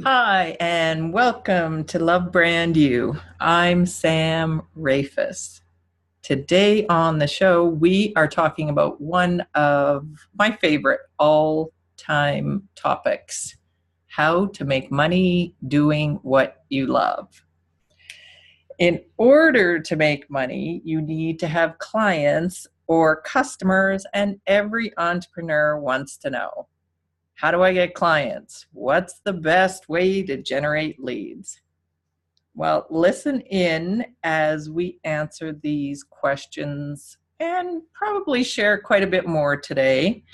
Hi, and welcome to Love Brand You. I'm Sam Rafoss. Today on the show, we are talking about one of my favorite all time topics: how to make money doing what you love. In order to make money, you need to have clients or customers, and every entrepreneur wants to know, how do I get clients? What's the best way to generate leads? Well, listen in as we answer these questions and probably share quite a bit more today.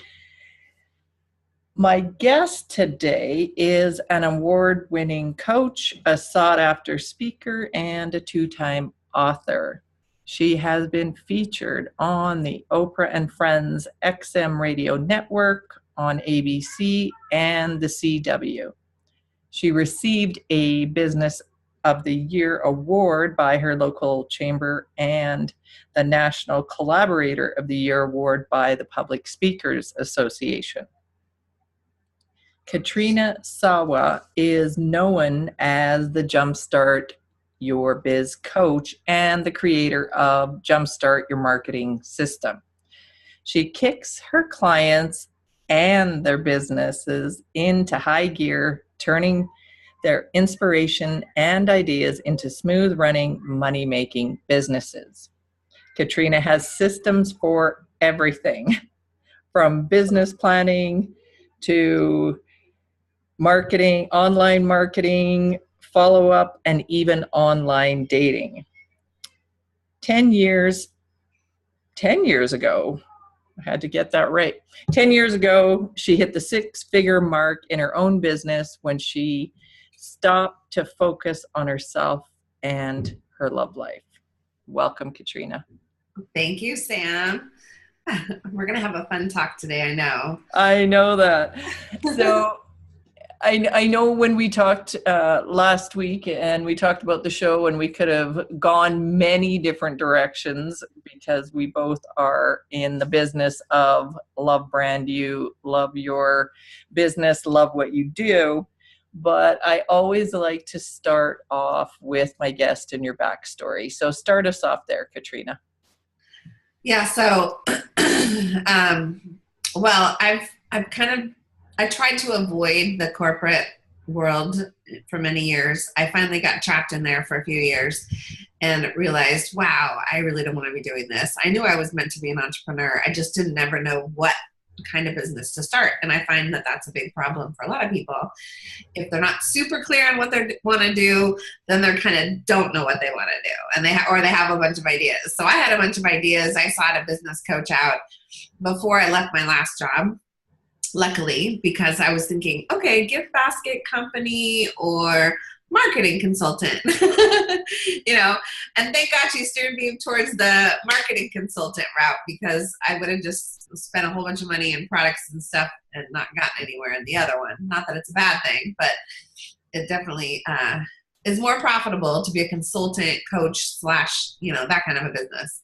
My guest today is an award winning coach, a sought after speaker, and a two-time author. She has been featured on the Oprah and Friends XM radio network, on ABC, and the CW. She received a Business of the Year award by her local chamber and the National Collaborator of the Year award by the Public Speakers Association. Katrina Sawa is known as the Jumpstart Your Biz coach and the creator of Jumpstart Your Marketing System. She kicks her clients and their businesses into high gear, turning their inspiration and ideas into smooth running, money making businesses. Katrina has systems for everything from business planning to marketing, online marketing, follow up, and even online dating. 10 years, 10 years ago, I had to get that right. 10 years ago, she hit the six-figure mark in her own business when she stopped to focus on herself and her love life. Welcome, Katrina. Thank you, Sam. We're going to have a fun talk today, I know. I know that. So I know when we talked last week and we talked about the show, and we could have gone many different directions because we both are in the business of love brand you, love your business, love what you do. But I always like to start off with my guest and your backstory. So start us off there, Katrina. Yeah, so well, I've kind of I tried to avoid the corporate world for many years. I finally got trapped in there for a few years and realized, wow, I really don't want to be doing this. I knew I was meant to be an entrepreneur. I just didn't ever know what kind of business to start. And I find that that's a big problem for a lot of people. If they're not super clear on what they want to do, then they're kind of don't know what they want to do, and they have a bunch of ideas. So I had a bunch of ideas. I sought a business coach out before I left my last job, luckily, because I was thinking, okay, gift basket company or marketing consultant, and thank God she steered me towards the marketing consultant route, because I would have just spent a whole bunch of money in products and stuff and not gotten anywhere in the other one. Not that it's a bad thing, but it definitely is more profitable to be a consultant, coach slash, that kind of a business.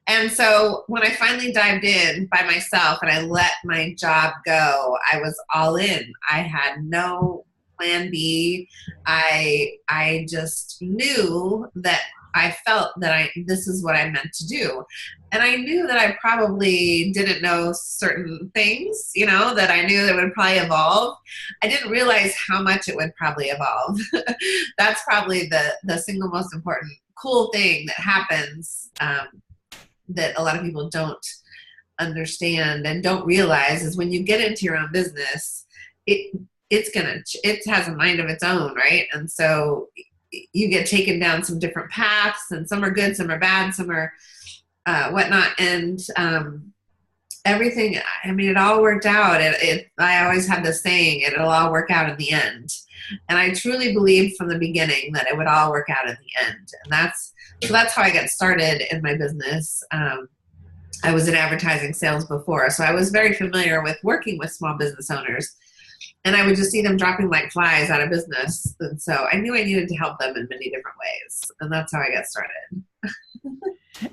And so when I finally dived in by myself and I let my job go, I was all in. I had no plan B. I just knew that I felt that this is what I meant to do. And I knew that I probably didn't know certain things, that I knew that would probably evolve. I didn't realize how much it would probably evolve. That's probably the single most important cool thing that happens, that a lot of people don't understand and don't realize, is when you get into your own business, it has a mind of its own, right? And so you get taken down some different paths, and some are good, some are bad, some are whatnot, and everything. I mean, it all worked out. I always had this saying, it'll all work out in the end, and I truly believed from the beginning that it would all work out in the end, and that's how I got started in my business. I was in advertising sales before, so I was very familiar with working with small business owners, and I would just see them dropping like flies out of business. And so I knew I needed to help them in many different ways, and that's how I got started.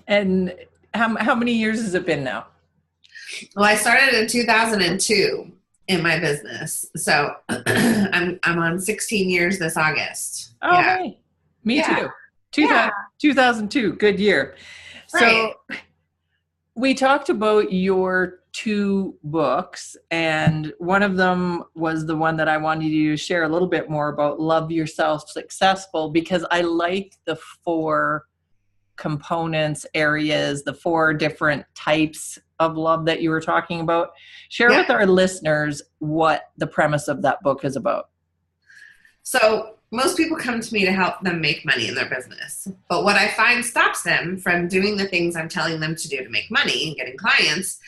And how many years has it been now? Well, I started in 2002, in my business. So I'm on 16 years this August. Oh, hey, me too. 2002, good year. Right. So we talked about your 2 books, and one of them was the one that I wanted you to share a little bit more about, Love Yourself Successful, because I liked the 4 components, areas, the 4 different types of love that you were talking about. Share with our listeners what the premise of that book is about. So most people come to me to help them make money in their business. But what I find stops them from doing the things I'm telling them to do to make money and getting clients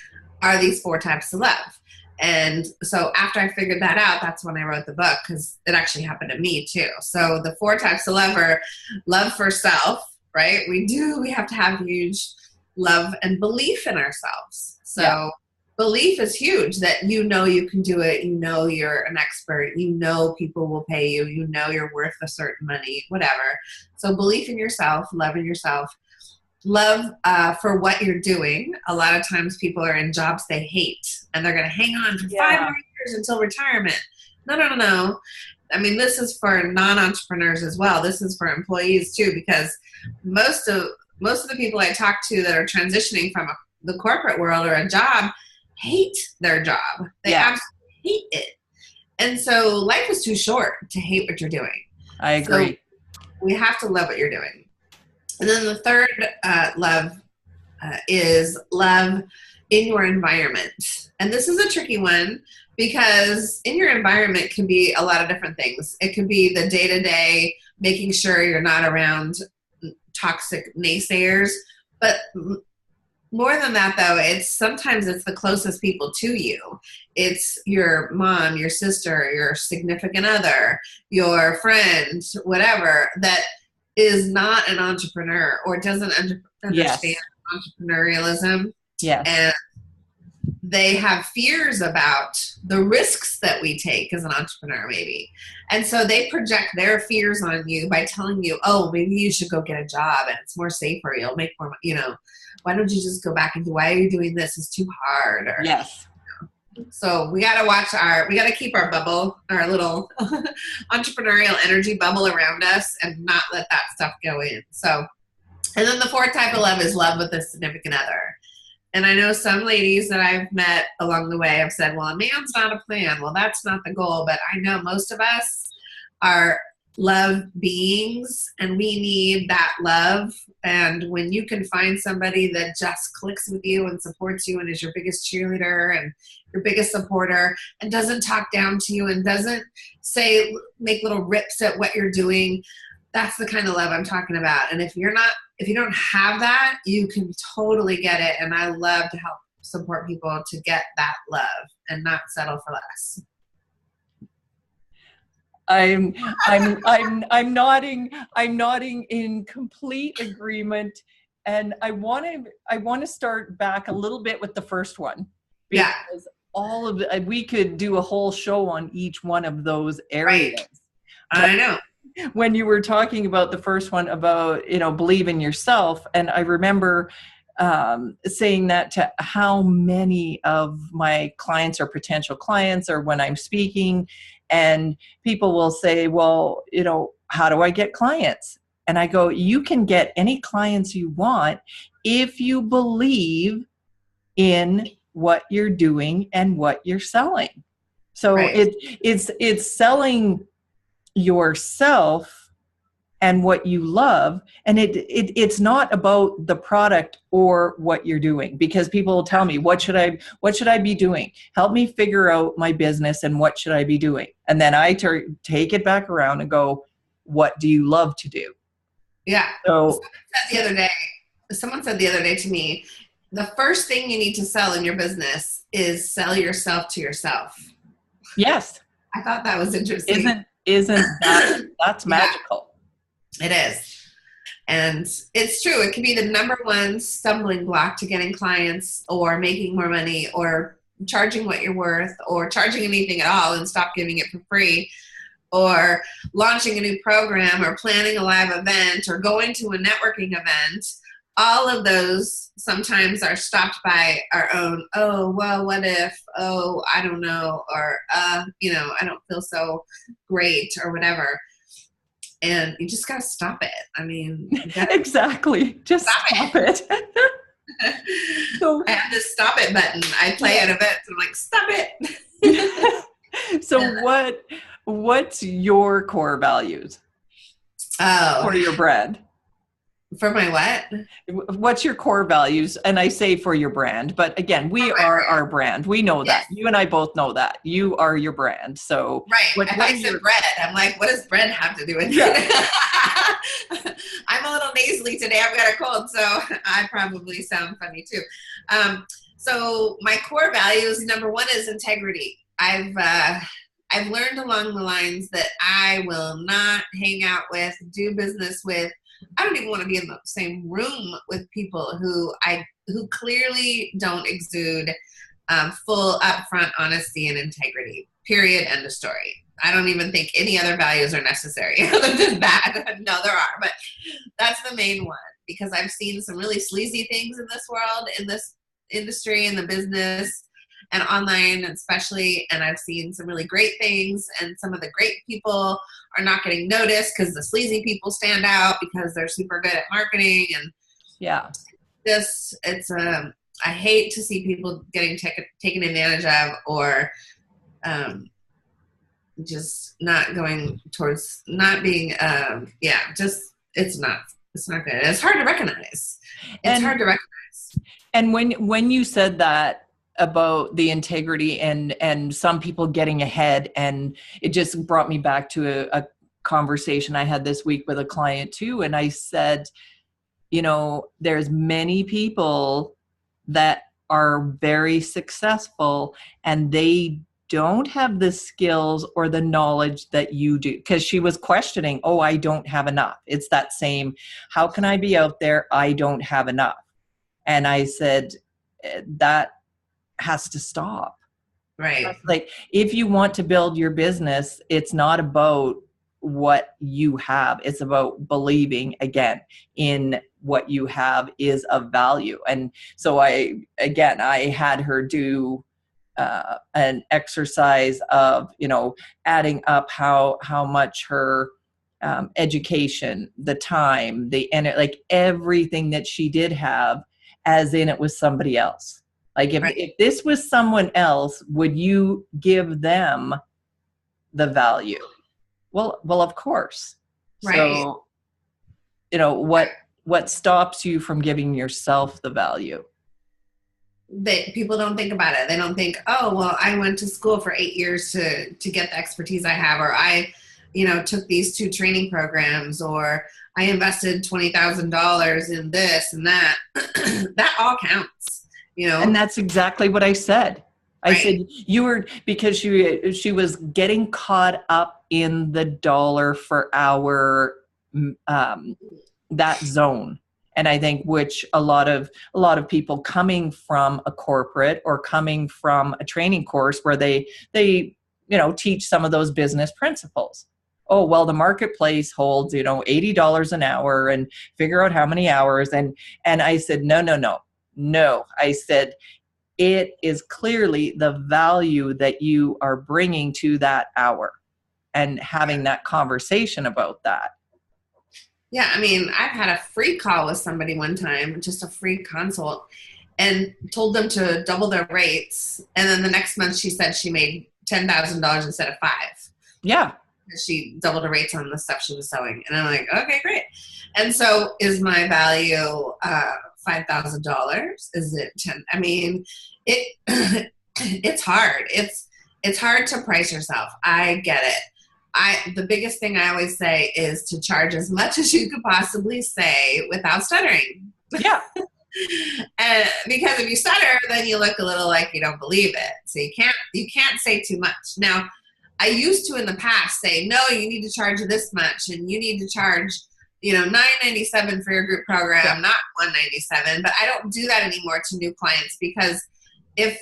are these 4 types of love. And so after I figured that out, that's when I wrote the book, because it actually happened to me too. So the 4 types of love are love for self, right? We have to have huge love and belief in ourselves. So belief is huge, that you can do it, you're an expert, people will pay you, you're worth a certain money, whatever. So belief in yourself, love in yourself, love for what you're doing. A lot of times people are in jobs they hate and they're going to hang on for 5 more years until retirement. No. I mean, this is for non-entrepreneurs as well. This is for employees too, because most of the people I talk to that are transitioning from the corporate world or a job hate their job. They absolutely hate it. And so life is too short to hate what you're doing. I agree. So we have to love what you're doing. And then the third love is love in your environment. And this is a tricky one, because in your environment can be a lot of different things. It could be the day-to-day, making sure you're not around toxic naysayers. But more than that, though, sometimes it's the closest people to you. It's your mom, your sister, your significant other, your friend, whatever, that is not an entrepreneur or doesn't understand entrepreneurialism. Yes. And they have fears about the risks that we take as an entrepreneur, maybe. And so they project their fears on you by telling you, oh, maybe you should go get a job and it's more safer. You'll make more, why don't you just go back and why are you doing this? It's too hard. Or, yes. So we got to keep our bubble, our little entrepreneurial energy bubble around us and not let that stuff go in. So, and then the 4th type of love is love with a significant other. And I know some ladies that I've met along the way have said, well, a man's not a plan. Well, that's not the goal. But I know most of us are love beings and we need that love. And when you can find somebody that just clicks with you and supports you and is your biggest cheerleader and your biggest supporter and doesn't talk down to you and doesn't make little rips at what you're doing, that's the kind of love I'm talking about. And if you don't have that, you can totally get it. And I love to help support people to get that love and not settle for less. I'm nodding in complete agreement. And I want to start back a little bit with the first one. Because we could do a whole show on each one of those areas. Right. I know. When you were talking about the first one about, believe in yourself. And I remember saying that to how many of my clients or potential clients, or when I'm speaking, and people will say, well, how do I get clients? And I go, you can get any clients you want if you believe in what you're doing and what you're selling. So it's selling yourself and what you love, and it's not about the product or what you're doing, because people will tell me, what should I be doing? Help me figure out my business and what should I be doing? And then I take it back around and go, what do you love to do? Yeah. So someone said the other day to me, the first thing you need to sell in your business is sell yourself to yourself. Yes. I thought that was interesting. Isn't that's magical? It is. And it's true. It can be the number one stumbling block to getting clients or making more money or charging what you're worth or charging anything at all and stop giving it for free, or launching a new program or planning a live event or going to a networking event all of those sometimes are stopped by our own, oh, well, what if, oh, I don't know, or, I don't feel so great or whatever. And you just got to stop it. I mean, you got to Exactly. Just stop it. So, I have this stop it button. I play at events. I'm like, stop it. so what's your core values for Oh, your brand? for my what? What's your core values? And I say for your brand, but again, we For my are brand. our brand. We know that. Yes. You and I both know that. You are your brand. So Right. I what thought are you said your, bread. I'm like, what does bread have to do with yeah. it? I'm a little nasally today. I've got a cold, so I probably sound funny too. So my core values, number one is integrity. I've learned along the lines that I will not hang out with, do business with. I don't even want to be in the same room with people who clearly don't exude full upfront honesty and integrity. Period. End of story. I don't even think any other values are necessary other than that. No, there are, but that's the main one because I've seen some really sleazy things in this world, in this industry, in the business, and online especially. And I've seen some really great things, and some of the great people are not getting noticed because the sleazy people stand out because they're super good at marketing. And Yeah. I hate to see people getting taken advantage of, or just not going towards not being it's not good. It's hard to recognize. And when you said that about the integrity and some people getting ahead, and it just brought me back to a conversation I had this week with a client too. And I said, there's many people that are very successful and they don't have the skills or the knowledge that you do. Because she was questioning, oh, I don't have enough. It's that same, how can I be out there? I don't have enough. And I said, that has to stop. Right. Like, if you want to build your business, it's not about what you have. It's about believing again in what you have is of value. And so I had her do an exercise of, adding up how much her education, the time, like everything that she did have, as in it was somebody else. Like if this was someone else, would you give them the value? Well, of course. Right. So, what stops you from giving yourself the value? People don't think about it. They don't think, oh, well, I went to school for 8 years to get the expertise I have, or I, took these 2 training programs, or I invested $20,000 in this and that. That all counts, And that's exactly what I said. I said, you were, because she was getting caught up in the dollar for hour, that zone. And I think which a lot of people coming from a corporate or coming from a training course where they teach some of those business principles. Oh, well, the marketplace holds, $80 an hour and figure out how many hours. And I said, no. I said, it is clearly the value that you are bringing to that hour and having that conversation about that. Yeah, I mean, I've had a free call with somebody one time, just a free consult, and told them to double their rates. And then the next month she said she made $10,000 instead of $5,000. Yeah. She doubled her rates on the stuff she was sewing. And I'm like, okay, great. And so is my value $5,000? Is it 10? I mean, it's hard. It's hard to price yourself. I get it. The biggest thing I always say is to charge as much as you could possibly say without stuttering. Yeah. And because if you stutter, then you look a little like you don't believe it. So you can't say too much. Now, I used to in the past say, no, you need to charge this much, and you need to charge, $997 for your group program, not $197. But I don't do that anymore to new clients, because it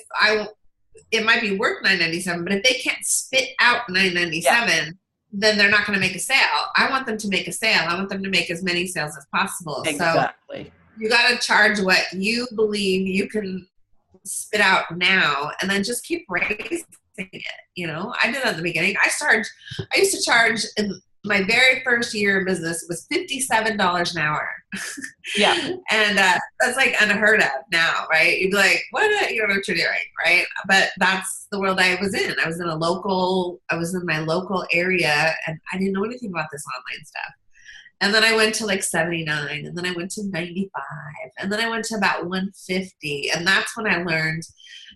might be worth $997, but if they can't spit out $997, then they're not going to make a sale. I want them to make a sale. I want them to make as many sales as possible. Exactly. So You got to charge what you believe you can spit out now, and then just keep raising it. You know, I did that at the beginning. I used to charge in my very first year in business, it was $57 an hour. Yeah. And that's like unheard of now, right? You'd be like, what you know what you're doing, right? But that's the world I was in. I was in my local area, and I didn't know anything about this online stuff. And then I went to like 79, and then I went to 95, and then I went to about 150. And that's when I learned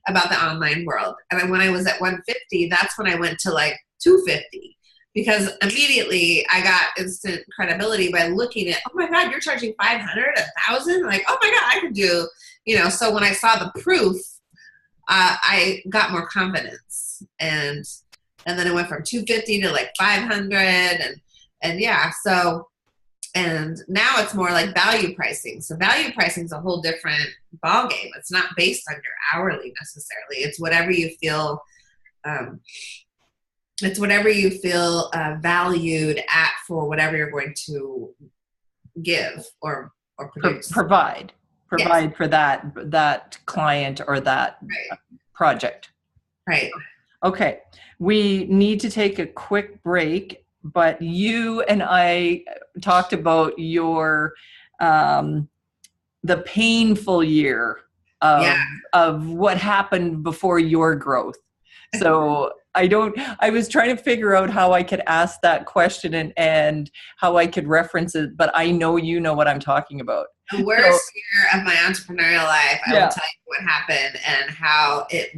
about the online world. And when I was at 150, that's when I went to like 250. Because immediately I got instant credibility by looking at, oh my God, you're charging 500, 1,000? Like, oh my God, I could do, you know. So when I saw the proof, I got more confidence. And then it went from 250 to like 500. And yeah, so, and now it's more like value pricing. So value pricing is a whole different ballgame. It's not based on your hourly necessarily. It's whatever you feel, valued at for whatever you're going to give or produce. Provide Yes. for that client or that project. Right. Okay. We need to take a quick break, but you and I talked about your the painful year of what happened before your growth. So I was trying to figure out how I could ask that question and how I could reference it, but I know you know what I'm talking about. The worst year of my entrepreneurial life, I will tell you what happened and how it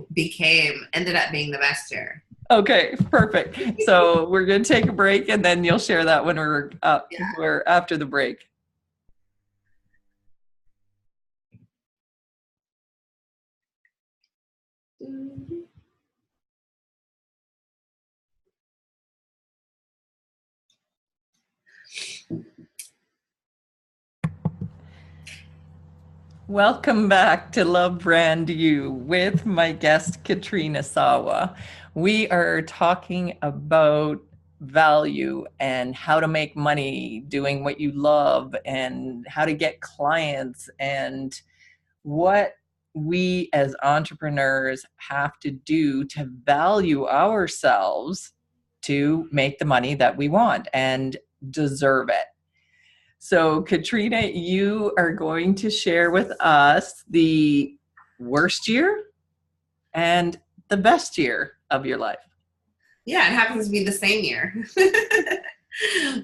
ended up being the best year. Okay, perfect. So we're going to take a break, and then you'll share that when we're after the break. Welcome back to Love Brand You with my guest, Katrina Sawa. We are talking about value and how to make money doing what you love and how to get clients and what we as entrepreneurs have to do to value ourselves to make the money that we want and deserve it. So, Katrina, you are going to share with us the worst year and the best year of your life. Yeah, it happens to be the same year.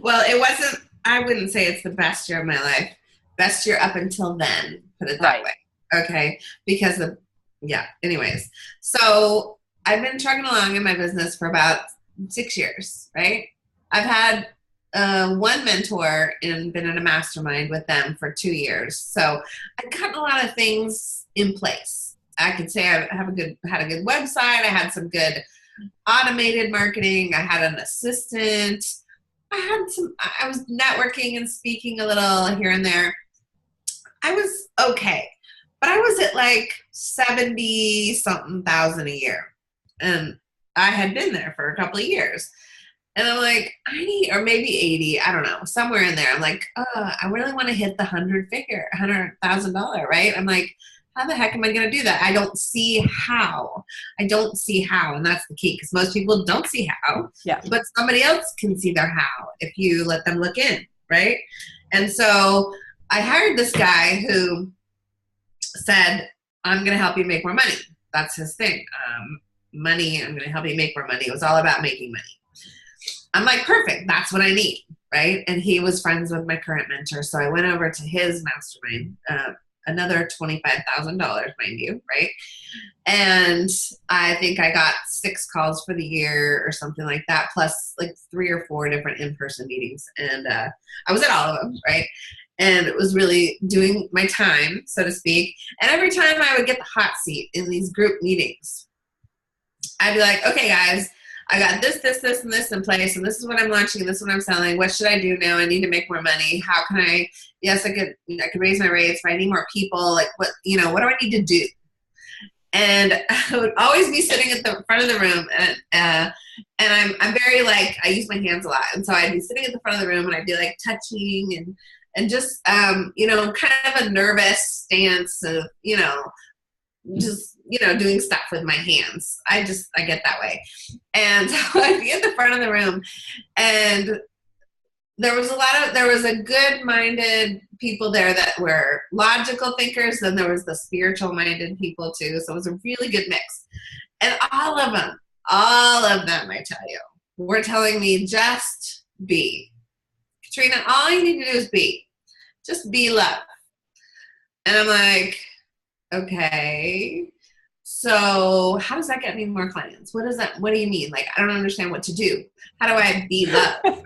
Well, it wasn't, I wouldn't say it's the best year of my life. Best year up until then, put it that way. Okay. Because anyways. So I've been trucking along in my business for about 6 years, right? I've had one mentor and been in a mastermind with them for 2 years. So I've gotten a lot of things in place. I could say I had a good website. I had some good automated marketing. I had an assistant. I was networking and speaking a little here and there. I was okay, but I was at like 70 something thousand a year. And I had been there for a couple of years. And I'm like, or maybe 80, I don't know, somewhere in there. I'm like, I really want to hit the $100,000, right? I'm like, how the heck am I going to do that? I don't see how. And that's the key, because most people don't see how. Yeah. But somebody else can see their how if you let them look in, right? And so I hired this guy who said, I'm going to help you make more money. That's his thing. Money, I'm going to help you make more money. It was all about making money. I'm like, perfect. That's what I need, right? And he was friends with my current mentor. So I went over to his mastermind, another $25,000, mind you, right? And I think I got 6 calls for the year or something like that, plus like 3 or 4 different in-person meetings. And I was at all of them, right? And it was really doing my time, so to speak. And every time I would get the hot seat in these group meetings, I'd be like, okay, guys, I got this, and this in place, and this is what I'm launching, and this is what I'm selling. What should I do now? I need to make more money. How can I? Yes, I could raise my rates, but I need more people. Like, what do I need to do? And I would always be sitting at the front of the room, and I'm very like, I use my hands a lot, and so I'd be sitting at the front of the room, and I'd be like touching and just, kind of a nervous stance of, just, doing stuff with my hands. I get that way. And so I'd be at the front of the room, and there was a good-minded people there that were logical thinkers. Then there was the spiritual-minded people too. So it was a really good mix. And all of them, I tell you, were telling me, just be. Katrina, all you need to do is be. Just be love. And I'm like, okay. So how does that get me more clients? What do you mean? Like, I don't understand what to do. How do I be love? And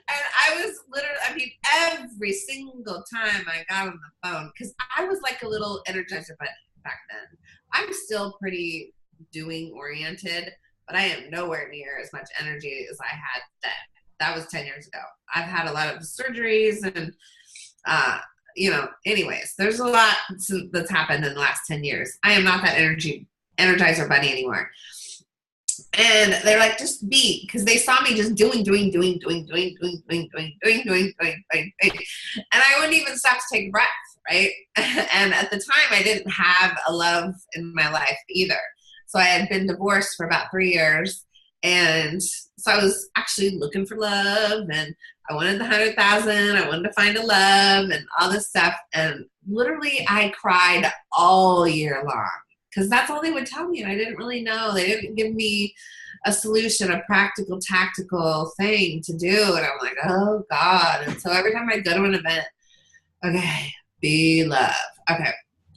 I was literally, every single time I got on the phone, because I was like a little energizer bunny back then. I'm still pretty doing oriented, but I am nowhere near as much energy as I had then. That was 10 years ago. I've had a lot of surgeries and, anyways, there's a lot that's happened in the last 10 years. I am not that energizer bunny anymore. And they're like, just be, because they saw me just doing. And I wouldn't even stop to take a breath, right? And at the time, I didn't have a love in my life either. So I had been divorced for about 3 years. And so I was actually looking for love, and I wanted the 100,000. I wanted to find a love and all this stuff. And literally I cried all year long, because that's all they would tell me. And I didn't really know. They didn't give me a solution, a practical, tactical thing to do. And I'm like, oh God. And so every time I go to an event, okay, be love. Okay,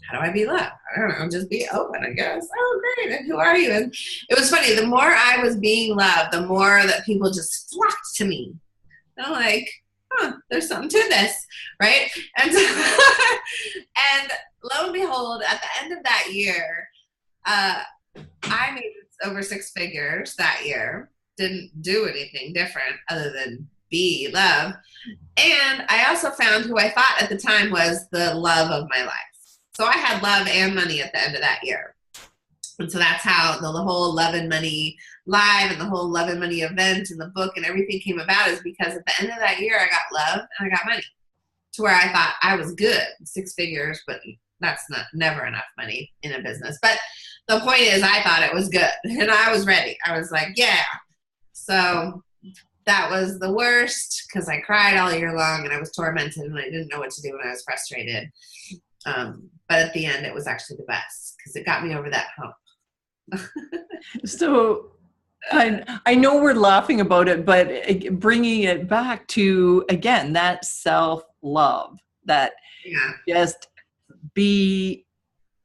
how do I be love? I don't know, just be open, I guess. Oh, great. And who are you? And it was funny. The more I was being loved, the more that people just flocked to me. I'm like, there's something to this, right? And so, and lo and behold, at the end of that year, I made over 6 figures that year. Didn't do anything different other than be love. And I also found who I thought at the time was the love of my life. So I had love and money at the end of that year. And so that's how the whole Love and Money Live and the whole Love and Money event and the book and everything came about, is because at the end of that year, I got love and I got money, to where I thought I was good. 6 figures, but that's never enough money in a business. But the point is, I thought it was good, and I was ready. I was like, yeah. So that was the worst, because I cried all year long and I was tormented and I didn't know what to do, and I was frustrated. But at the end, it was actually the best, because it got me over that hump. So I know we're laughing about it, but bringing it back to, again, that self-love, that just be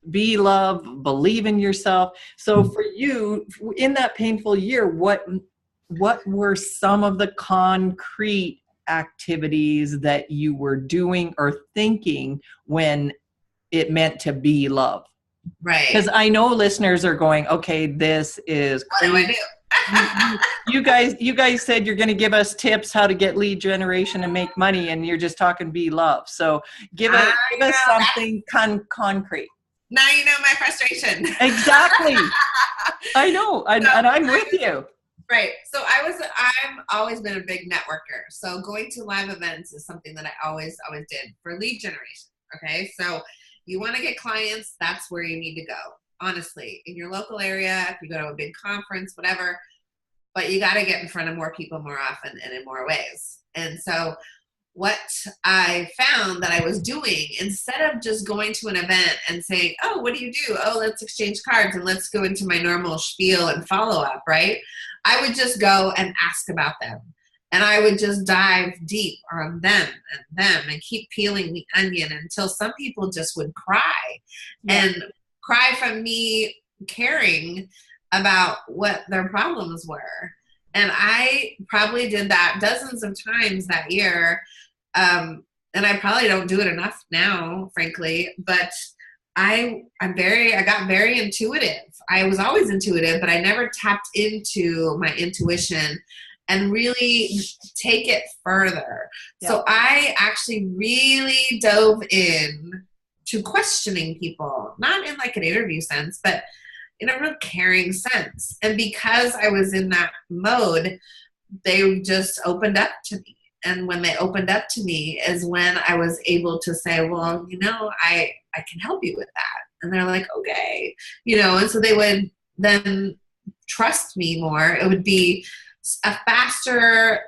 love, believe in yourself. So for you, in that painful year, what were some of the concrete activities that you were doing or thinking when it meant to be love? Right. Because I know listeners are going, okay, this is crazy. What do I do? You guys said you're going to give us tips how to get lead generation and make money, and you're just talking be love. So give us something concrete. Now you know my frustration. Exactly. I know, and I'm with you. Right. So I've always been a big networker. So going to live events is something that I always did for lead generation. Okay. So you want to get clients, that's where you need to go. Honestly, in your local area, if you go to a big conference, whatever, but you got to get in front of more people more often and in more ways. And so what I found that I was doing, instead of just going to an event and saying, oh, what do you do? Oh, let's exchange cards and let's go into my normal spiel and follow up, right? I would just go and ask about them. And I would just dive deep on them and keep peeling the onion until some people just would cry and cry from me caring about what their problems were. And I probably did that dozens of times that year. And I probably don't do it enough now, frankly, but I got very intuitive. I was always intuitive, but I never tapped into my intuition and really take it further. Yeah. So I actually really dove in to questioning people, not in like an interview sense, but in a real caring sense. And because I was in that mode, they just opened up to me. and when they opened up to me is when I was able to say, well, I can help you with that. And they're like, okay, and so they would then trust me more. It would be a faster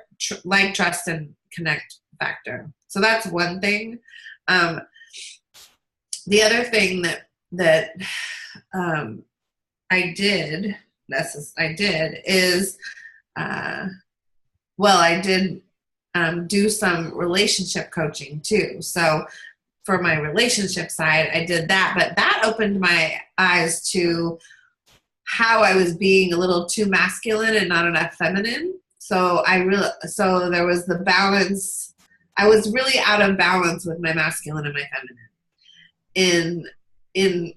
like trust and connect factor. So that's one thing. The other thing that I did is I did do some relationship coaching too. So for my relationship side, I did that, but that opened my eyes to how I was being a little too masculine and not enough feminine. So there was the balance. I was really out of balance with my masculine and my feminine in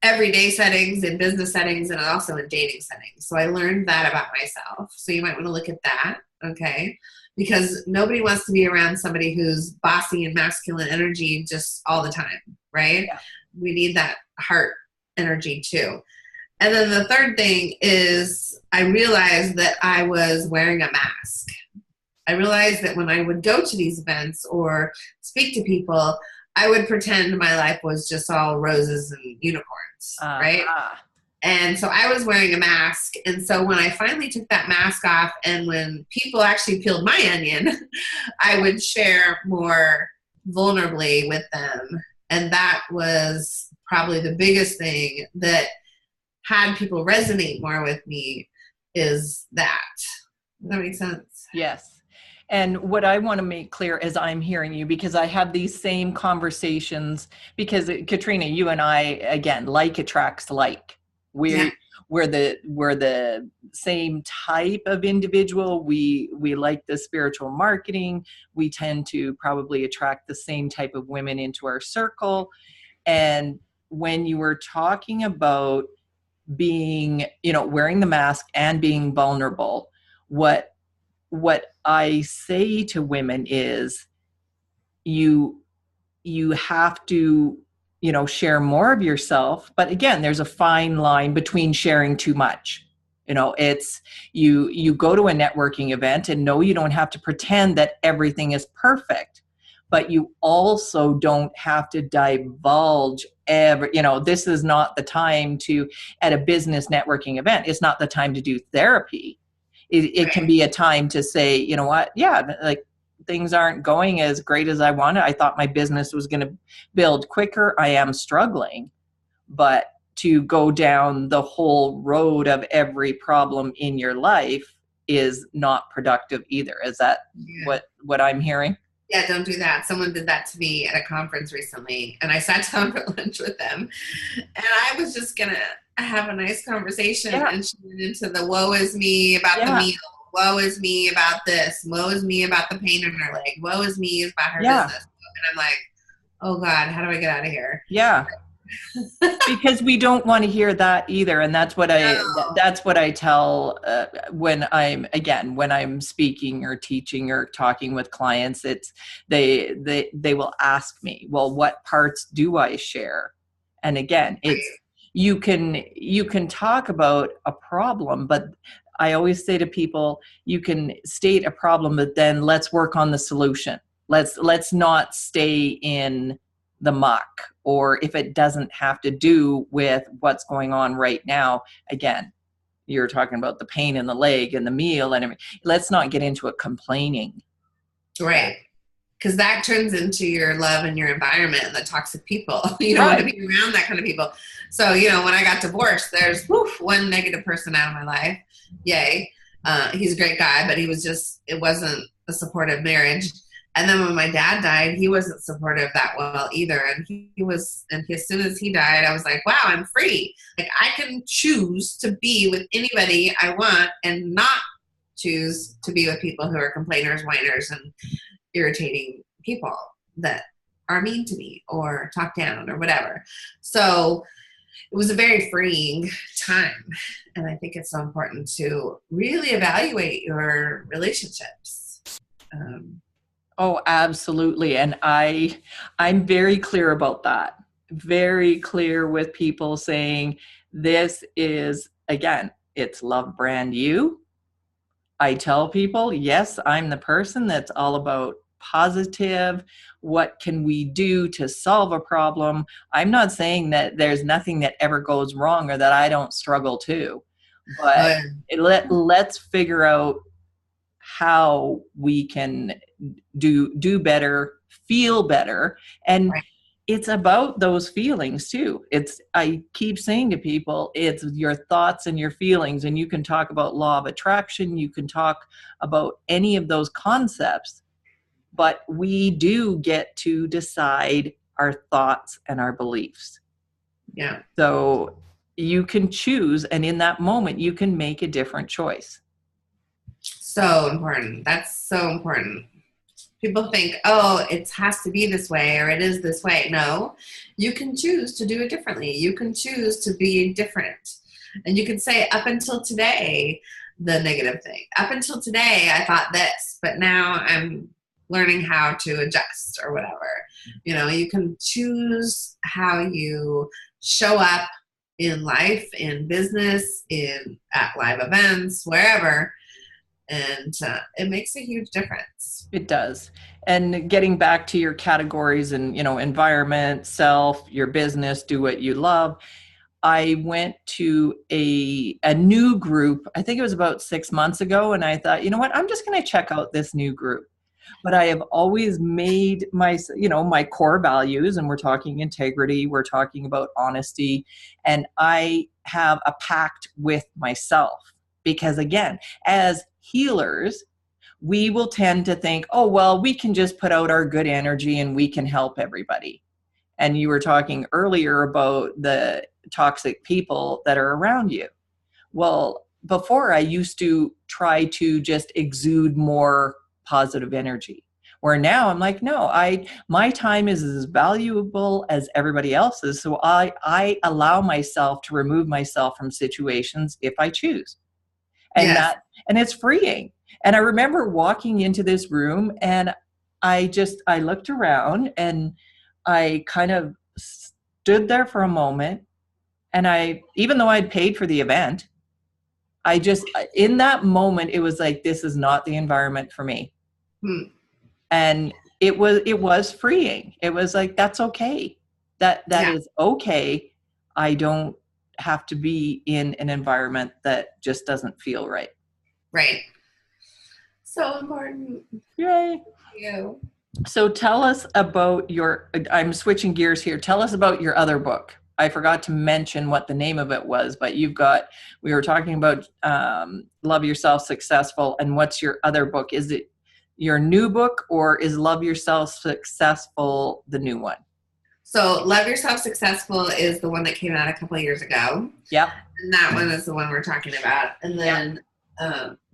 everyday settings, in business settings, and also in dating settings. So I learned that about myself. So you might want to look at that, okay? Because nobody wants to be around somebody who's bossy and masculine energy just all the time, right? Yeah. We need that heart energy too. And then the third thing is I realized that I was wearing a mask. I realized that when I would go to these events or speak to people, I would pretend my life was just all roses and unicorns, right? And so I was wearing a mask. And so when I finally took that mask off and when people actually peeled my onion, I would share more vulnerably with them. And that was probably the biggest thing that had people resonate more with me is that. Does that make sense? Yes. And what I want to make clear as I'm hearing you, because I have these same conversations, because Katrina, you and I, again, like attracts like. We're the same type of individual. We like the spiritual marketing. We tend to probably attract the same type of women into our circle. And when you were talking about being, wearing the mask and being vulnerable, what I say to women is you have to, share more of yourself. But again, there's a fine line between sharing too much. It's you go to a networking event and no, you don't have to pretend that everything is perfect, but you also don't have to divulge this is not the time to, at a business networking event, it's not the time to do therapy. It can be a time to say, you know what? Yeah, like things aren't going as great as I wanted. I thought my business was going to build quicker. I am struggling. But to go down the whole road of every problem in your life is not productive either. Is that what I'm hearing? Yeah, don't do that. Someone did that to me at a conference recently, and I sat down for lunch with them, and I was just going to have a nice conversation, and she went into the woe is me about the meal, woe is me about this, woe is me about the pain in her leg, woe is me about her business. And I'm like, oh God, how do I get out of here? Yeah. Because we don't want to hear that either. And that's what that's what I tell when I'm speaking or teaching or talking with clients. It's they will ask me, well, what parts do I share? And again, it's you can talk about a problem, but I always say to people, you can state a problem, but then let's work on the solution. Let's not stay in the muck, or if it doesn't have to do with what's going on right now. Again, you're talking about the pain in the leg and the meal and everything. Let's not get into it complaining. Right. Because that turns into your love and your environment and the toxic people. You don't want to be around that kind of people. So, when I got divorced, there's one negative person out of my life. Yay. He's a great guy, but it wasn't a supportive marriage. And then when my dad died, he wasn't supportive that well either. And and as soon as he died, I was like, wow, I'm free. Like I can choose to be with anybody I want and not choose to be with people who are complainers, whiners, and irritating people that are mean to me or talk down or whatever. So it was a very freeing time. And I think it's so important to really evaluate your relationships. Oh, absolutely. And I'm very clear about that. Very clear with people saying this is, again, it's love brand you. I tell people, yes, I'm the person that's all about positive. What can we do to solve a problem? I'm not saying that there's nothing that ever goes wrong or that I don't struggle too, but Uh, let's figure out how we can do better, feel better. And right. it's about those feelings too. I keep saying to people, it's your thoughts and your feelings. And you can talk about law of attraction, you can talk about any of those concepts, but we do get to decide our thoughts and our beliefs. Yeah. So you can choose, and in that moment you can make a different choice. So important. That's so important. People think, oh, it has to be this way or it is this way. No, you can choose to do it differently. You can choose to be different. And you can say, up until today, the negative thing. Up until today, I thought this, but now I'm learning how to adjust or whatever. You know, you can choose how you show up in life, in business, at live events, wherever. And it makes a huge difference. It does. And getting back to your categories and, environment, self, your business, do what you love. I went to a new group, I think it was about 6 months ago, and I thought, you know what, I'm just going to check out this new group. But I have always made my core values, and we're talking integrity, we're talking about honesty, and I have a pact with myself. Because again, as healers, we will tend to think, oh, well, we can just put out our good energy and we can help everybody. And you were talking earlier about the toxic people that are around you. Well, before I used to try to just exude more positive energy, where now I'm like, no, my time is as valuable as everybody else's. So I allow myself to remove myself from situations if I choose. Yes. And it's freeing. And I remember walking into this room, and I looked around, and I kind of stood there for a moment, and even though I'd paid for the event, in that moment, it was like, this is not the environment for me. Hmm. And it was freeing. It was like, that's okay. That Yeah. is okay. I don't have to be in an environment that just doesn't feel right. Right. So important. Yay. You. So tell us about I'm switching gears here. Tell us about your other book. I forgot to mention what the name of it was, but we were talking about Love Yourself Successful, and what's your other book? Is it your new book, or is Love Yourself Successful the new one? So Love Yourself Successful is the one that came out a couple of years ago. Yep. And that one is the one we're talking about. And then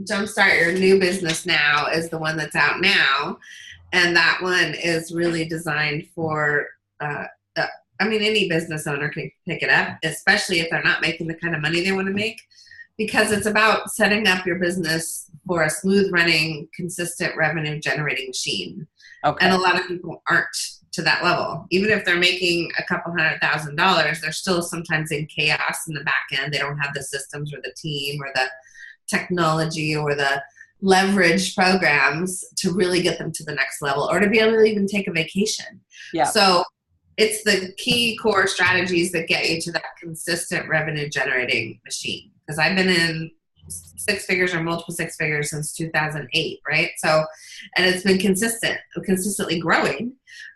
Jumpstart Your New Business Now is the one that's out now. And that one is really designed for, any business owner can pick it up, especially if they're not making the kind of money they want to make, because it's about setting up your business for a smooth running, consistent revenue generating machine. Okay. And a lot of people aren't to that level. Even if they're making a couple $100,000, they're still sometimes in chaos in the back end. They don't have the systems or the team or the technology or the leverage programs to really get them to the next level, or to be able to even take a vacation. Yeah. So it's the key core strategies that get you to that consistent revenue generating machine. Because I've been in six figures or multiple six figures since 2008, right? So, and it's been consistently growing.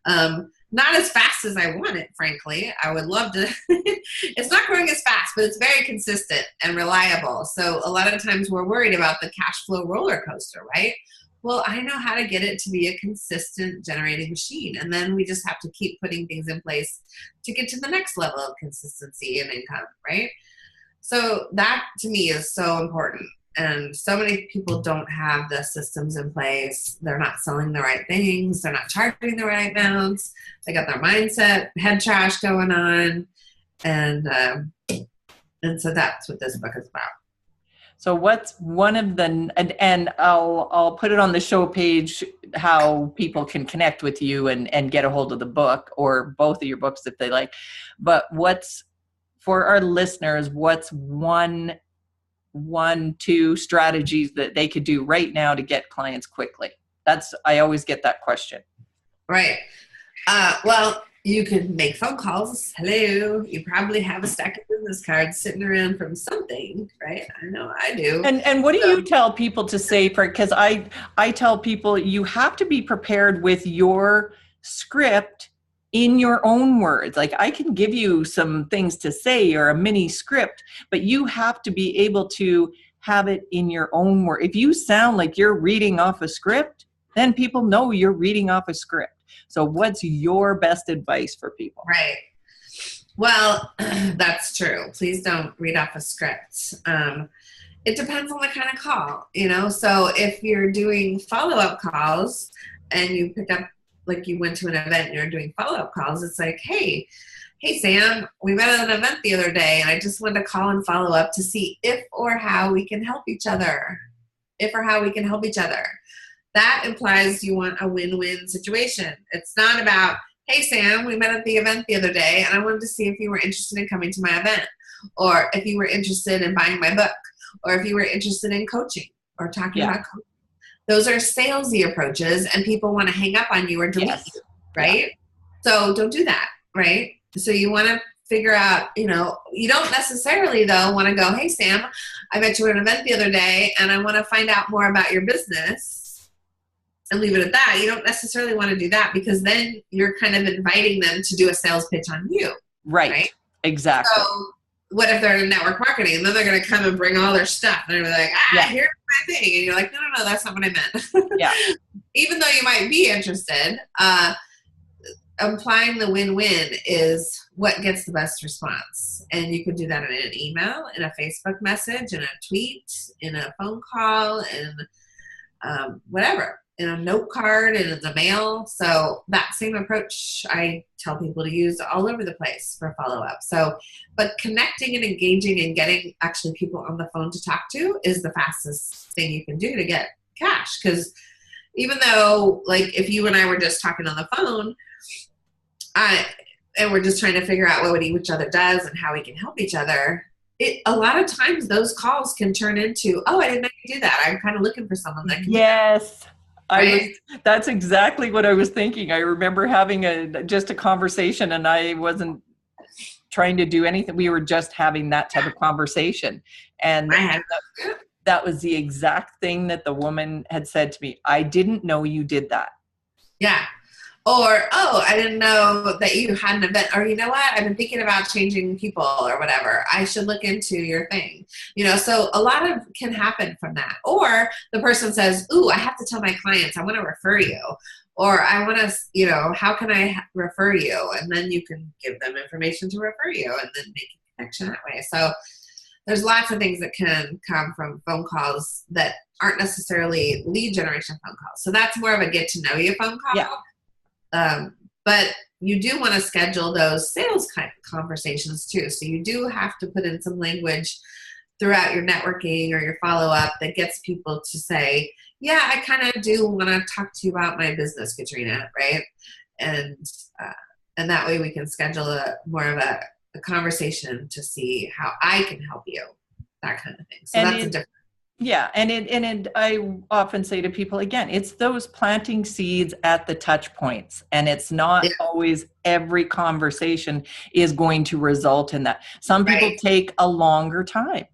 Not as fast as I want it, frankly. I would love to. It's not growing as fast, but it's very consistent and reliable. So a lot of times we're worried about the cash flow roller coaster, right? Well, I know how to get it to be a consistent generating machine. And then we just have to keep putting things in place to get to the next level of consistency and income, right? So that to me is so important. And so many people don't have the systems in place. They're not selling the right things. They're not charging the right amounts. They got their mindset, head trash going on. And so that's what this book is about. So what's one of the, and I'll put it on the show page how people can connect with you and get a hold of the book, or both of your books if they like. But for our listeners, what's one one, two strategies that they could do right now to get clients quickly? I always get that question. Right. Well, you can make phone calls. Hello. You probably have a stack of business cards sitting around from something, right? I know I do. And what do you tell people to say because I tell people you have to be prepared with your script in your own words. Like I can give you some things to say or a mini script, but you have to be able to have it in your own word. If you sound like you're reading off a script, then people know you're reading off a script. So what's your best advice for people? Right. Well, that's true. Please don't read off a script. It depends on the kind of call, So if you're doing follow-up calls and you pick up, like you went to an event and you're doing follow-up calls, it's like, hey, Sam, we met at an event the other day and I just wanted to call and follow up to see if or how we can help each other. That implies you want a win-win situation. It's not about, hey, Sam, we met at the event the other day, and I wanted to see if you were interested in coming to my event, or if you were interested in buying my book, or if you were interested in coaching or talking about coaching. Those are salesy approaches, and people want to hang up on you or delete you, right? Yeah. So don't do that, right? So you want to figure out, you don't necessarily, though, want to go, hey, Sam, I met you at an event the other day, and I want to find out more about your business. And leave it at that. You don't necessarily want to do that because then you're kind of inviting them to do a sales pitch on you. Right? Exactly. So what if they're in network marketing and then they're going to come and bring all their stuff and they're like, here's my thing. And you're like, no, that's not what I meant. Yeah. Even though you might be interested, implying the win-win is what gets the best response. And you could do that in an email, in a Facebook message, in a tweet, in a phone call, in whatever. In a note card and in the mail. So that same approach I tell people to use all over the place for follow-up. So, but connecting and engaging and getting actually people on the phone to talk to is the fastest thing you can do to get cash. Because even though, like, if you and I were just talking on the phone, and we're just trying to figure out what each other does and how we can help each other, a lot of times those calls can turn into, oh, I didn't know you do that. I'm kind of looking for someone that can do that. Right? That's exactly what I was thinking. I remember having just a conversation and I wasn't trying to do anything. We were just having that type of conversation. And that was the exact thing that the woman had said to me. I didn't know you did that. Yeah. Or, oh, I didn't know that you had an event. Or, you know what? I've been thinking about changing people or whatever. I should look into your thing. So a lot of can happen from that. Or the person says, ooh, I have to tell my clients, I want to refer you. Or I want to, how can I refer you? And then you can give them information to refer you and then make a connection that way. So there's lots of things that can come from phone calls that aren't necessarily lead generation phone calls. So that's more of a get to know you phone call. Yeah. But you do want to schedule those sales kind of conversations too. So you do have to put in some language throughout your networking or your follow-up that gets people to say, yeah, I kind of do want to talk to you about my business, Katrina, right? And that way we can schedule more of a conversation to see how I can help you, that kind of thing. So that's a different. Yeah. And I often say to people, again, it's those planting seeds at the touch points. And it's not always every conversation is going to result in that. Some people take a longer time.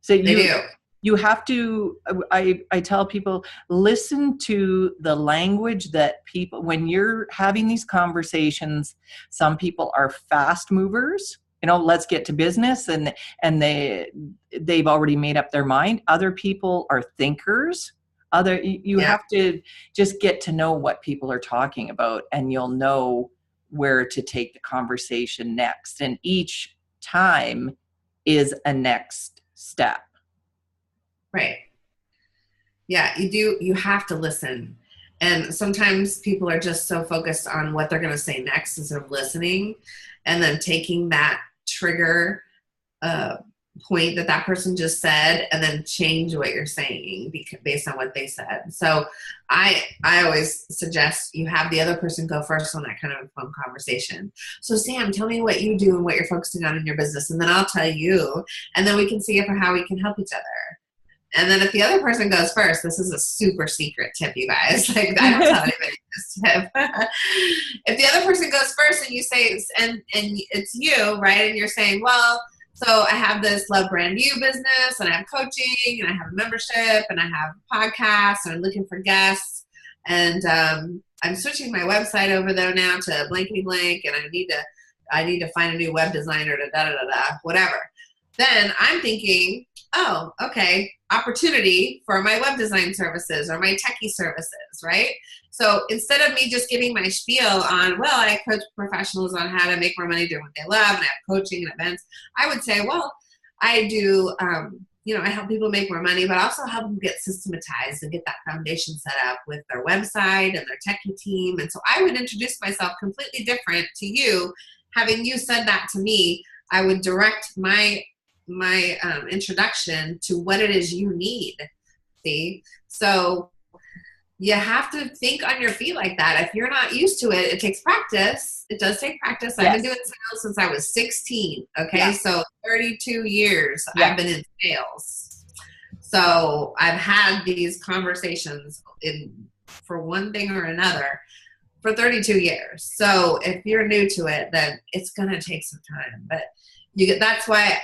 So you have to, I tell people, listen to the language that people, when you're having these conversations, some people are fast movers. Let's get to business, and they've already made up their mind. Other people are thinkers. You have to just get to know what people are talking about, and you'll know where to take the conversation next. And each time is a next step. Right. Yeah, you have to listen. And sometimes people are just so focused on what they're going to say next instead of listening and then taking that trigger point that that person just said and then change what you're saying based on what they said. So I always suggest you have the other person go first on that kind of a phone conversation. So Sam, tell me what you do and what you're focusing on in your business, and then I'll tell you, and then we can see how we can help each other. And then if the other person goes first, this is a super secret tip, you guys. Like, I don't tell anybody this tip. If the other person goes first and you say, and it's you, right? And you're saying, well, so I have this Love Brand You business, and I have coaching, and I have a membership, and I have podcasts, and I'm looking for guests, and I'm switching my website over there now to blankety blank, and I need to find a new web designer to da da da da, whatever. Then I'm thinking, oh, okay, opportunity for my web design services or my techie services, right? So instead of me just giving my spiel on, well, I coach professionals on how to make more money doing what they love, and I have coaching and events, I would say, well, I do, I help people make more money, but I also help them get systematized and get that foundation set up with their website and their techie team. And so I would introduce myself completely different to you. Having you said that to me, I would direct my introduction to what it is you need. See? So you have to think on your feet like that. If you're not used to it, it takes practice. It does take practice. Yes. I've been doing sales since I was 16. Okay. Yeah. So 32 years I've been in sales. So I've had these conversations for one thing or another for 32 years. So if you're new to it, then it's going to take some time, but that's why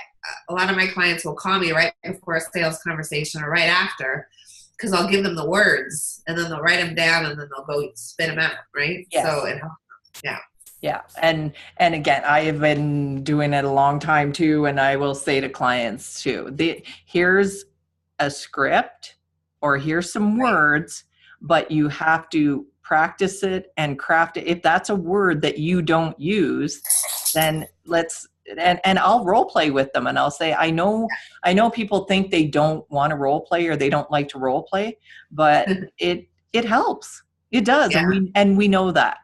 a lot of my clients will call me right before a sales conversation or right after, because I'll give them the words and then they'll write them down and then they'll go spit them out, right? Yes. So it helps. Yeah. Yeah. And again, I have been doing it a long time too. And I will say to clients too, here's a script or here's some words, but you have to practice it and craft it. If that's a word that you don't use, then and I'll role play with them and I'll say, I know people think they don't want to role play or they don't like to role play, but it helps. It does. Yeah. And we know that.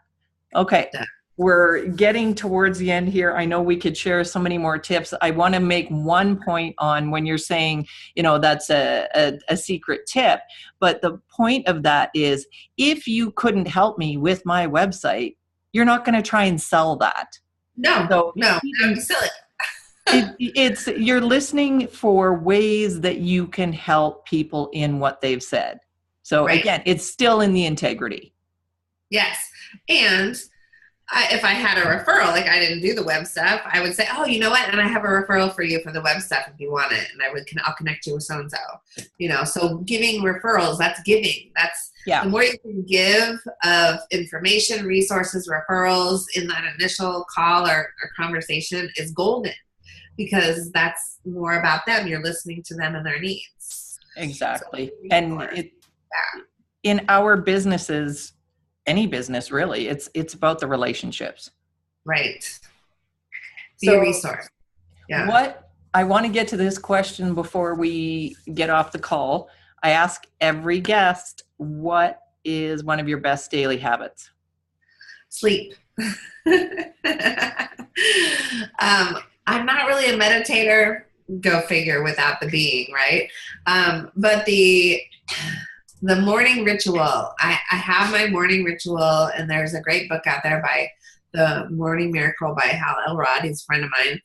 Okay. Yeah. We're getting towards the end here. I know we could share so many more tips. I want to make one point on when you're saying, that's a secret tip, but the point of that is if you couldn't help me with my website, you're not going to try and sell that. No, I'm silly. It's you're listening for ways that you can help people in what they've said. So right. Again, it's still in the integrity. Yes. And if I had a referral, like I didn't do the web stuff, I would say, oh, you know what? And I have a referral for you for the web stuff if you want it. And I'll connect you with so-and-so, so giving referrals, that's giving. That's the more you can give of information, resources, referrals in that initial call or conversation is golden, because that's more about them. You're listening to them and their needs. Exactly. So, and in our businesses, any business really, it's about the relationships. Right. Be a resource. Yeah. What I want to get to this question before we get off the call. I ask every guest, what is one of your best daily habits? Sleep. I'm not really a meditator, go figure, without the being, right? But the morning ritual, I have my morning ritual, and there's a great book out there by The Morning Miracle by Hal Elrod. He's a friend of mine.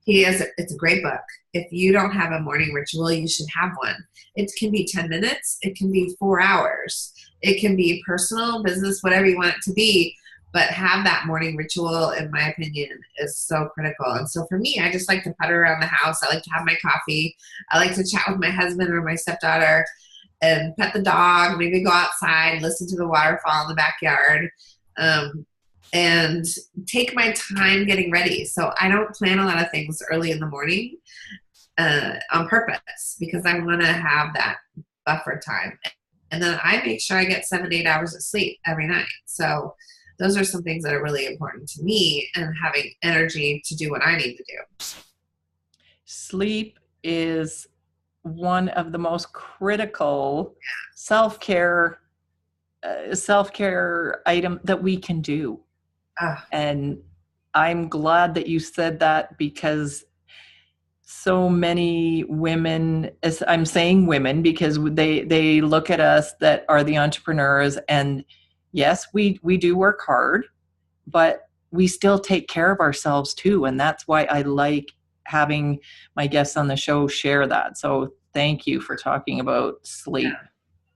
It's a great book. If you don't have a morning ritual, you should have one. It can be 10 minutes. It can be 4 hours. It can be personal, business, whatever you want it to be. But have that morning ritual, in my opinion, is so critical. And so for me, I just like to putter around the house. I like to have my coffee. I like to chat with my husband or my stepdaughter and pet the dog, maybe go outside, listen to the waterfall in the backyard, and take my time getting ready. So I don't plan a lot of things early in the morning on purpose, because I want to have that buffer time. And then I make sure I get 7 to 8 hours of sleep every night. So those are some things that are really important to me, and having energy to do what I need to do. Sleep is one of the most critical self-care item that we can do. And I'm glad that you said that, because So many women, as I'm saying women because they look at us that are the entrepreneurs, and yes, we do work hard, but we still take care of ourselves too, and that's why I like having my guests on the show share that. So thank you for talking about sleep.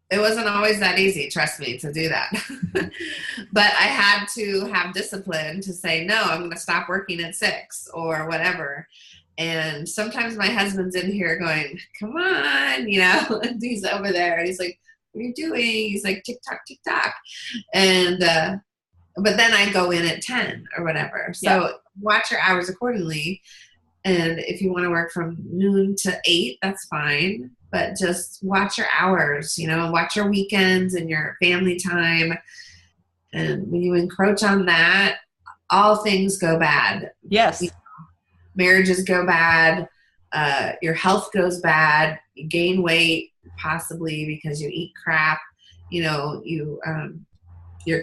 It wasn't always that easy, trust me, to do that. But I had to have discipline to say, no, I'm going to stop working at 6 or whatever. And sometimes my husband's in here going, come on, and he's over there and he's like, what are you doing? He's like, tick tock, tick tock. And, but then I go in at 10 or whatever. So watch your hours accordingly. And if you want to work from noon to 8, that's fine. But just watch your hours, watch your weekends and your family time. And when you encroach on that, all things go bad. Yes. Marriages go bad. Your health goes bad. You gain weight, possibly because you eat crap. Your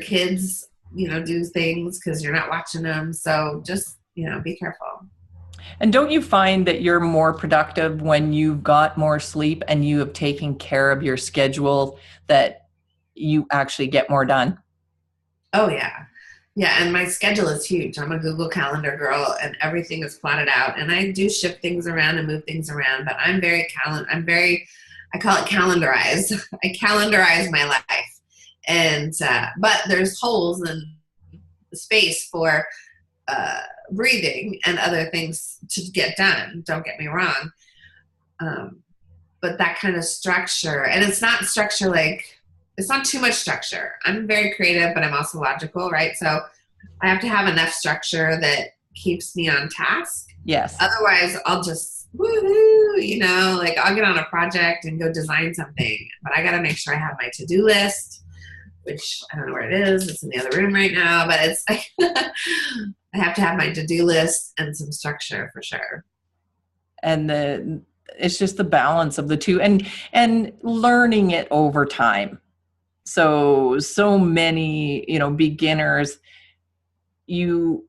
kids, do things because you're not watching them. So just, be careful. And don't you find that you're more productive when you've got more sleep and you have taken care of your schedule, that you actually get more done? Oh, yeah. Yeah, and my schedule is huge. I'm a Google Calendar girl, and everything is plotted out. And I do shift things around and move things around, but I call it calendarize. I calendarize my life. And, but there's holes in the space for breathing and other things to get done. Don't get me wrong. But that kind of structure, and it's not structure it's not too much structure. I'm very creative, but I'm also logical, right? So I have to have enough structure that keeps me on task. Yes. Otherwise, I'll just woohoo, I'll get on a project and go design something. But I got to make sure I have my to-do list, which I don't know where it is. It's in the other room right now, but it's I have to have my to-do list and some structure for sure. And it's just the balance of the two, and learning it over time. So many, beginners, you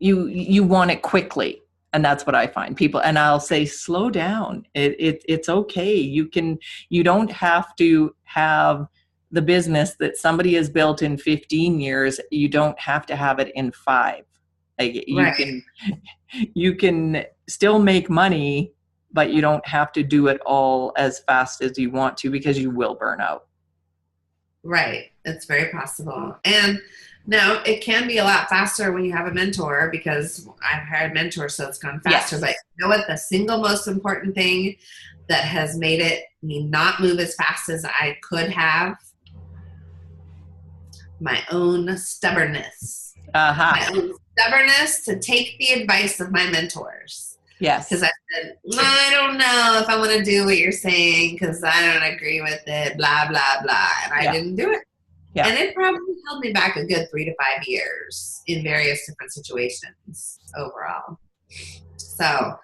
want it quickly. And that's what I find people. And I'll say, slow down. It's okay. You don't have to have the business that somebody has built in 15 years. You don't have to have it in 5. You can still make money, but you don't have to do it all as fast as you want to, because you will burn out. Right. It's very possible. And now it can be a lot faster when you have a mentor, because I've hired mentors, so it's gone faster. Yes. But you know what? The single most important thing that has made me not move as fast as I could have, my own stubbornness. My own stubbornness to take the advice of my mentors. Yes. Because I said, I don't know if I want to do what you're saying because I don't agree with it, blah, blah, blah. And I didn't do it. Yeah. And it probably held me back a good 3 to 5 years in various different situations overall. So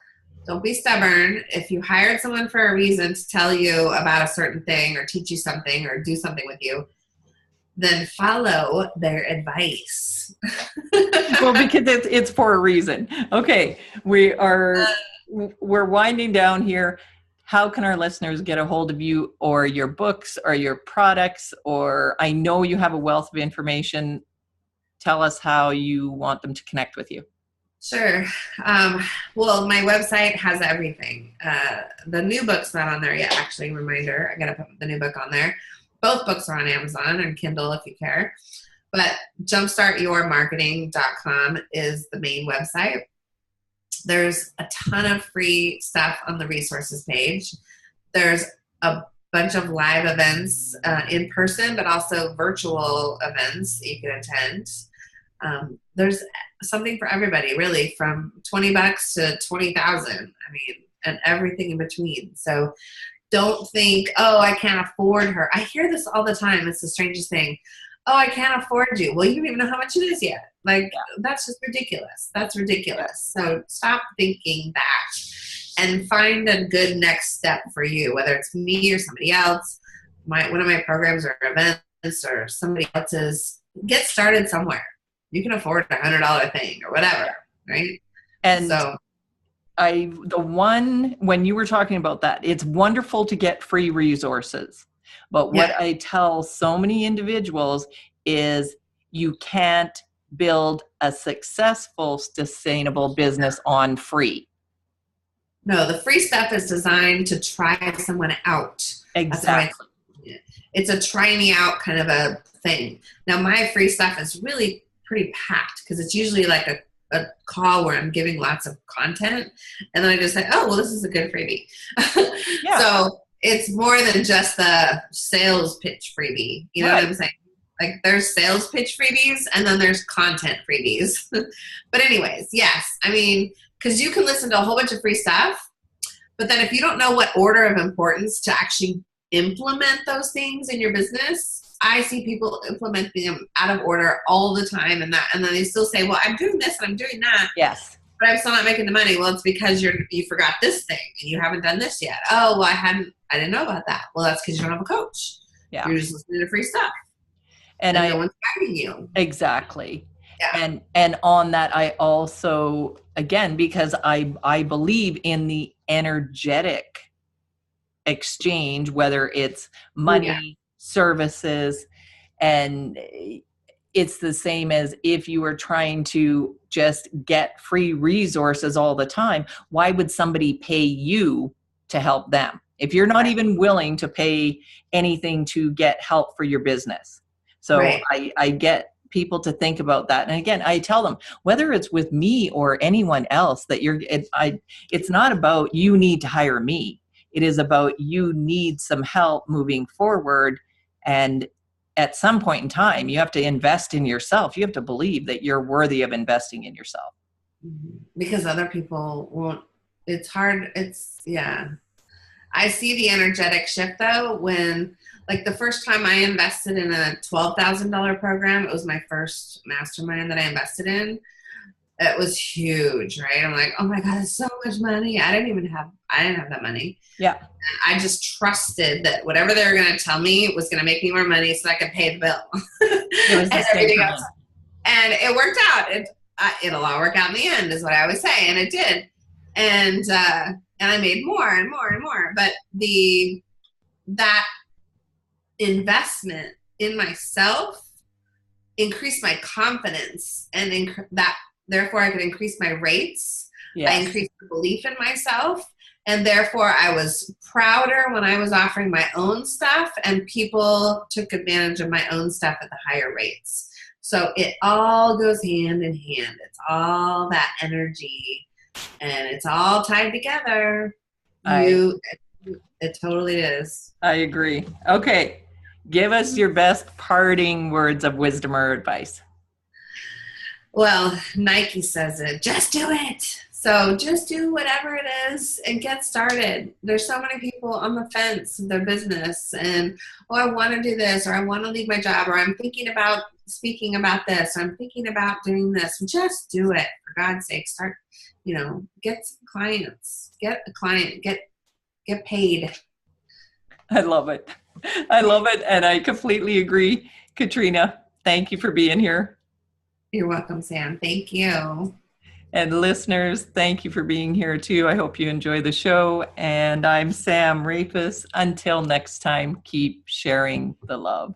don't be stubborn. If you hired someone for a reason to tell you about a certain thing or teach you something or do something with you, then follow their advice. Well, because it's for a reason. Okay, we're winding down here. How can our listeners get a hold of you or your books or your products? Or I know you have a wealth of information. Tell us how you want them to connect with you. Sure. Well, my website has everything. The new book's not on there yet, actually. Reminder, I got to put the new book on there. Both books are on Amazon and Kindle if you care. But jumpstartyourmarketing.com is the main website. There's a ton of free stuff on the resources page. There's a bunch of live events in person, but also virtual events that you can attend. There's something for everybody, really, from $20 to $20,000. And everything in between. So don't think, oh, I can't afford her. I hear this all the time. It's the strangest thing. Oh, I can't afford you. Well, you don't even know how much it is yet. That's just ridiculous. That's ridiculous. So stop thinking that and find a good next step for you, whether it's me or somebody else, one of my programs or events or somebody else's. Get started somewhere. You can afford a $100 thing or whatever, right? And so when you were talking about that, it's wonderful to get free resources. But what Yeah. I tell so many individuals is you can't build a successful, sustainable business on free. No, the free stuff is designed to try someone out. That's how I Exactly. see it. It's a try me out kind of a thing. Now, my free stuff is really pretty packed because it's usually like a call where I'm giving lots of content. And then I just say, oh, well, this is a good freebie. Yeah. So it's more than just the sales pitch freebie. You know Right. what I'm saying? Like there's sales pitch freebies and then there's content freebies. But anyways, yes. I mean, because you can listen to a whole bunch of free stuff, but then if you don't know what order of importance to actually implement those things in your business, I see people implement them out of order all the time, and then they still say, well, I'm doing this and I'm doing that. Yes. But I'm still not making the money. Well, it's because you forgot this thing and you haven't done this yet. Oh, well, I didn't know about that. Well, that's because you don't have a coach. Yeah. You're just listening to free stuff. And no one's guiding you. Exactly. Yeah. And on that, I also, again, because I believe in the energetic exchange, whether it's money, services, and it's the same as if you were trying to just get free resources all the time. Why would somebody pay you to help them if you're not even willing to pay anything to get help for your business? So I get people to think about that. And again, I tell them, whether it's with me or anyone else, that it's not about you need to hire me. It is about you need some help moving forward. And at some point in time, you have to invest in yourself. You have to believe that you're worthy of investing in yourself. Because other people won't. It's hard. I see the energetic shift though when, like, the first time I invested in a $12,000 program, it was my first mastermind that I invested in. It was huge, right? I'm like, oh my God, it's so much money. I didn't have that money. Yeah. And I just trusted that whatever they were going to tell me was going to make me more money so I could pay the bill. It was and everything else. And it worked out. It'll all work out in the end, is what I always say. And it did. And I made more and more and more. But that investment in myself increased my confidence, and therefore I could increase my rates. Yes. I increased the belief in myself, and therefore I was prouder when I was offering my own stuff, and people took advantage of my own stuff at the higher rates. So it all goes hand in hand. It's all that energy, and it's all tied together. It totally is. I agree. Okay. Give us your best parting words of wisdom or advice. Well, Nike says it, just do it. So just do whatever it is and get started. There's so many people on the fence of their business and, oh, I want to do this, or I want to leave my job, or I'm thinking about speaking about this, or I'm thinking about doing this. Just do it. For God's sake, start, get some clients, get a client, get paid. I love it. I love it. And I completely agree. Katrina, thank you for being here. You're welcome, Sam. Thank you. And listeners, thank you for being here too. I hope you enjoy the show. And I'm Sam Rafoss. Until next time, keep sharing the love.